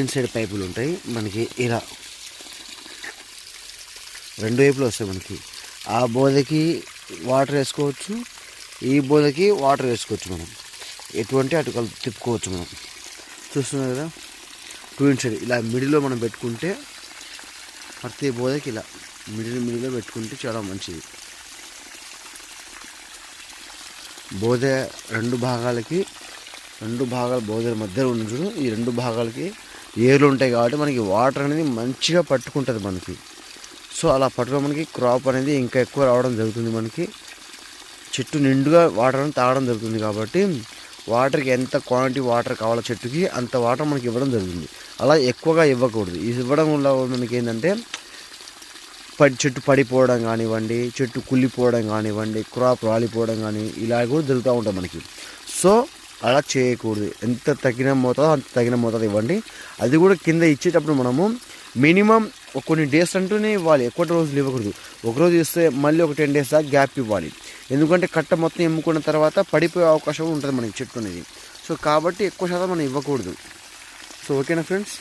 Inside పైపులు ఉంటాయి మనకి, ఇలా 2 వైపులు వస్తాయి మనకి. ఆ బోధకి వాటర్ వేసుకోవచ్చు, ఈ బోధకి వాటర్ వేసుకోవచ్చు. మనం ఎటువంటి అటు తిప్పుకోవచ్చు. మనం చూస్తున్నాం కదా, 2 ఇన్సైడ్ ఇలా మిడిల్లో మనం పెట్టుకుంటే, ప్రతి బోధకి ఇలా మిడిల్లో పెట్టుకుంటే చాలా మంచిది. బోధ 2 భాగాలు బోధల మధ్యలో ఉన్న చూడు, ఈ 2 భాగాలకి ఏర్లు ఉంటాయి కాబట్టి మనకి వాటర్ అనేది మంచిగా పట్టుకుంటుంది మనకి. సో అలా పట్టుకుని మనకి క్రాప్ అనేది ఇంకా ఎక్కువ రావడం జరుగుతుంది. మనకి చెట్టు నిండుగా వాటర్ అనేది తాగడం జరుగుతుంది. కాబట్టి వాటర్కి ఎంత క్వాంటిటీ వాటర్ కావాలో చెట్టుకి అంత వాటర్ మనకి ఇవ్వడం జరుగుతుంది. అలా ఎక్కువగా ఇవ్వకూడదు. ఇది ఇవ్వడం వల్ల మనకి ఏంటంటే చెట్టు పడిపోవడం కానివ్వండి, చెట్టు కుళ్ళిపోవడం కానివ్వండి, క్రాప్ రాలిపోవడం కానీ ఇలా కూడా జరుగుతూ ఉంటుంది మనకి. సో అలా చేయకూడదు. ఎంత తగిన మోతాదో అంత తగిన మోతాదు ఇవ్వండి. అది కూడా కింద ఇచ్చేటప్పుడు మనము మినిమం కొన్ని డేస్ అంటూనే ఇవ్వాలి, ఎక్కువ రోజులు ఇవ్వకూడదు. ఒకరోజు ఇస్తే మళ్ళీ ఒక 10 days దాకా గ్యాప్ ఇవ్వాలి. ఎందుకంటే కట్ట మొత్తం ఎమ్ముకున్న తర్వాత పడిపోయే అవకాశం ఉంటుంది మనకి చెట్టు అనేది. సో కాబట్టి ఎక్కువ శాతం మనం ఇవ్వకూడదు. సో ఓకేనా ఫ్రెండ్స్.